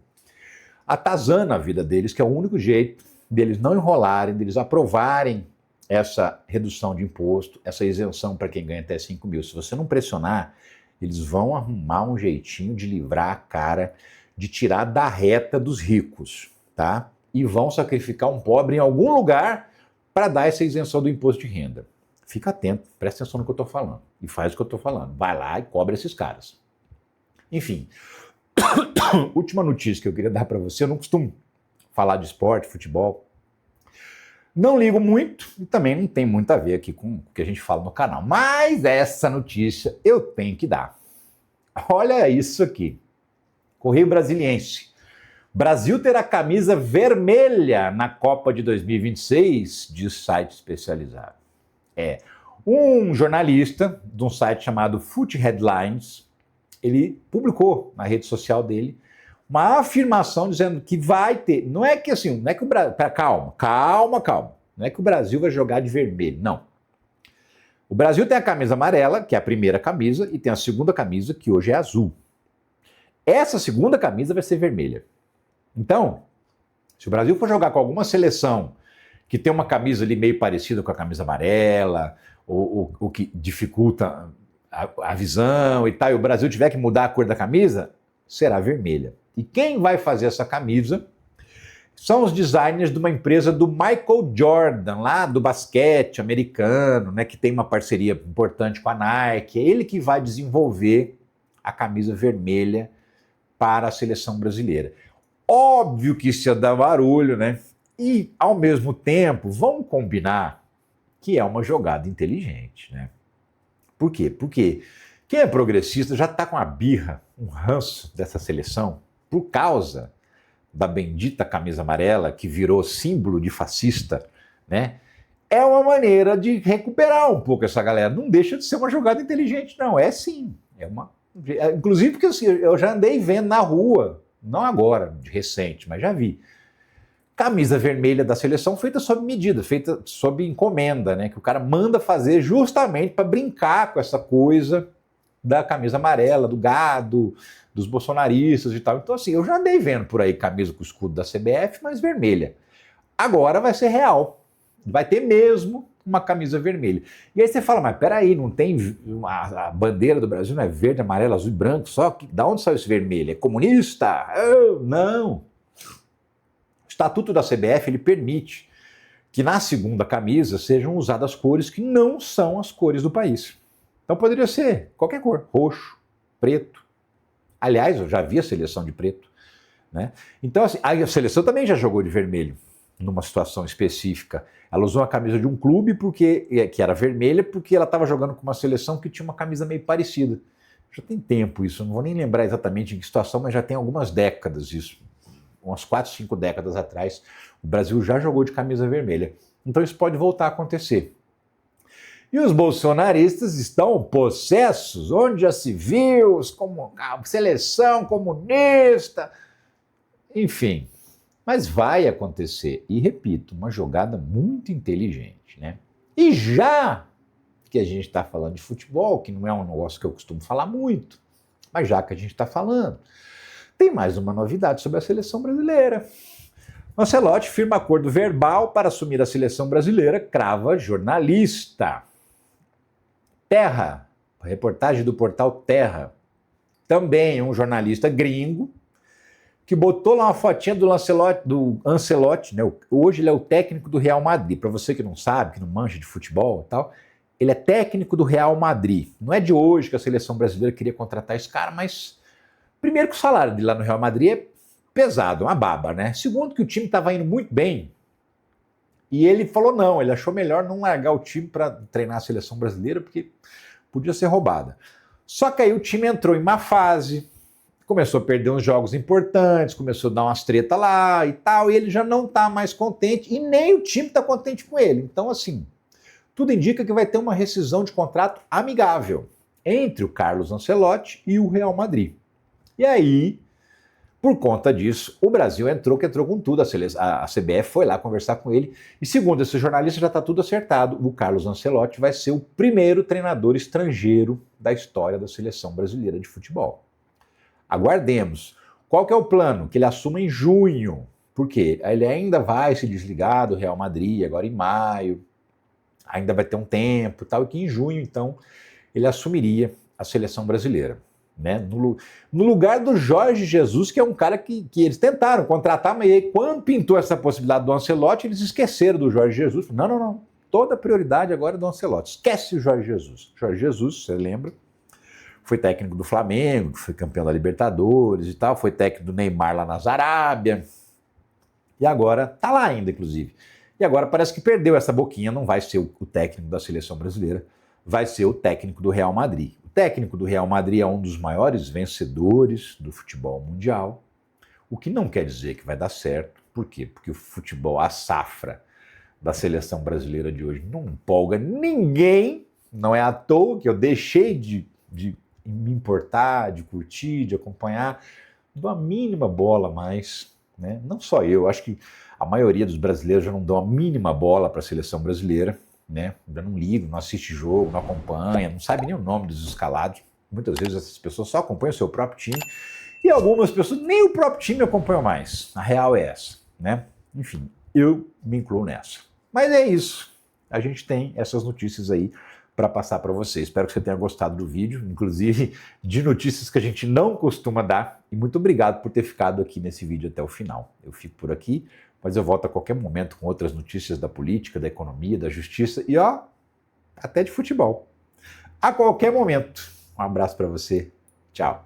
Atazana a vida deles, que é o único jeito deles não enrolarem, deles aprovarem essa redução de imposto, essa isenção para quem ganha até 5 mil. Se você não pressionar, eles vão arrumar um jeitinho de livrar a cara, de tirar da reta dos ricos, tá? E vão sacrificar um pobre em algum lugar para dar essa isenção do imposto de renda. Fica atento, presta atenção no que eu estou falando e faz o que eu estou falando. Vai lá e cobra esses caras. Enfim, última notícia que eu queria dar para você, eu não costumo falar de esporte, futebol. Não ligo muito e também não tem muito a ver aqui com o que a gente fala no canal. Mas essa notícia eu tenho que dar. Olha isso aqui. Correio Brasiliense. Brasil terá camisa vermelha na Copa de 2026, diz site especializado. Um jornalista de um site chamado Foot Headlines, ele publicou na rede social dele uma afirmação dizendo que vai ter, não é que assim, não é que o Brasil, calma, não é que o Brasil vai jogar de vermelho, não. O Brasil tem a camisa amarela, que é a primeira camisa, e tem a segunda camisa, que hoje é azul. Essa segunda camisa vai ser vermelha. Então, se o Brasil for jogar com alguma seleção que tem uma camisa ali meio parecida com a camisa amarela, ou que dificulta a visão e tal, e o Brasil tiver que mudar a cor da camisa, será vermelha. E quem vai fazer essa camisa são os designers de uma empresa do Michael Jordan, lá do basquete americano, né, que tem uma parceria importante com a Nike. É ele que vai desenvolver a camisa vermelha para a seleção brasileira. Óbvio que isso ia dar barulho, né? E, ao mesmo tempo, vamos combinar que é uma jogada inteligente, né? Por quê? Porque quem é progressista já está com a birra, um ranço dessa seleção, por causa da bendita camisa amarela, que virou símbolo de fascista, né? É uma maneira de recuperar um pouco essa galera. Não deixa de ser uma jogada inteligente, não. É sim. Inclusive porque assim, eu já andei vendo na rua, não agora, de recente, mas já vi. Camisa vermelha da seleção feita sob medida, feita sob encomenda, né? Que o cara manda fazer justamente para brincar com essa coisa da camisa amarela, do gado, dos bolsonaristas e tal. Então assim, eu já andei vendo por aí camisa com o escudo da CBF, mas vermelha. Agora vai ser real. Vai ter mesmo uma camisa vermelha. E aí você fala, mas peraí, não tem a bandeira do Brasil, não é verde, amarelo, azul e branco, só que da onde saiu esse vermelho? É comunista? Não. O estatuto da CBF, ele permite que na segunda camisa sejam usadas cores que não são as cores do país. Então poderia ser qualquer cor, roxo, preto. Aliás, eu já vi a seleção de preto, né? Então assim, a seleção também já jogou de vermelho, numa situação específica. Ela usou a camisa de um clube que era vermelha porque ela estava jogando com uma seleção que tinha uma camisa meio parecida. Já tem tempo isso, não vou nem lembrar exatamente em que situação, mas já tem algumas décadas isso. Umas 4, 5 décadas atrás, o Brasil já jogou de camisa vermelha. Então isso pode voltar a acontecer. E os bolsonaristas estão possessos, onde já se viu, como a seleção comunista, enfim. Mas vai acontecer, e repito, uma jogada muito inteligente, né? E já que a gente está falando de futebol, que não é um negócio que eu costumo falar muito, mas já que a gente está falando, tem mais uma novidade sobre a seleção brasileira. Ancelotti firma acordo verbal para assumir a seleção brasileira, crava jornalista. Terra, reportagem do portal Terra, também um jornalista gringo, que botou lá uma fotinha do Ancelotti, né? Hoje ele é o técnico do Real Madrid. Para você que não sabe, que não manja de futebol e tal, ele é técnico do Real Madrid. Não é de hoje que a seleção brasileira queria contratar esse cara, mas primeiro que o salário dele lá no Real Madrid é pesado, uma baba, né? Segundo, que o time estava indo muito bem e ele falou não, ele achou melhor não largar o time para treinar a seleção brasileira porque podia ser roubada. Só que aí o time entrou em má fase, começou a perder uns jogos importantes, começou a dar umas tretas lá e tal, e ele já não está mais contente e nem o time está contente com ele. Então, assim, tudo indica que vai ter uma rescisão de contrato amigável entre o Carlos Ancelotti e o Real Madrid. E aí, por conta disso, o Brasil entrou com tudo, a CBF foi lá conversar com ele, e segundo esse jornalista já está tudo acertado, o Carlos Ancelotti vai ser o primeiro treinador estrangeiro da história da seleção brasileira de futebol. Aguardemos. Qual que é o plano? Que ele assuma em junho, porque ele ainda vai se desligar do Real Madrid, agora em maio, ainda vai ter um tempo e tal, e que em junho, então, ele assumiria a seleção brasileira. Né? No lugar do Jorge Jesus, que é um cara que eles tentaram contratar, mas aí, quando pintou essa possibilidade do Ancelotti, eles esqueceram do Jorge Jesus. Não. Toda a prioridade agora é do Ancelotti. Esquece o Jorge Jesus. Jorge Jesus, você lembra, foi técnico do Flamengo, que foi campeão da Libertadores e tal, foi técnico do Neymar lá na Arábia, e agora tá lá ainda, inclusive. E agora parece que perdeu essa boquinha, não vai ser o técnico da seleção brasileira, vai ser o técnico do Real Madrid. O técnico do Real Madrid é um dos maiores vencedores do futebol mundial, o que não quer dizer que vai dar certo. Por quê? Porque o futebol, a safra da seleção brasileira de hoje não empolga ninguém, não é à toa que eu deixei de me importar, de curtir, de acompanhar, dou a mínima bola mais, né? Não só eu, acho que a maioria dos brasileiros já não dão a mínima bola para a seleção brasileira, né? Ainda não liga, não assiste jogo, não acompanha, não sabe nem o nome dos escalados. Muitas vezes essas pessoas só acompanham o seu próprio time e algumas pessoas nem o próprio time acompanham mais. A real é essa, né? Enfim, eu me incluo nessa. Mas é isso. A gente tem essas notícias aí para passar para você. Espero que você tenha gostado do vídeo, inclusive de notícias que a gente não costuma dar. E muito obrigado por ter ficado aqui nesse vídeo até o final. Eu fico por aqui, mas eu volto a qualquer momento com outras notícias da política, da economia, da justiça e até de futebol. A qualquer momento. Um abraço para você. Tchau.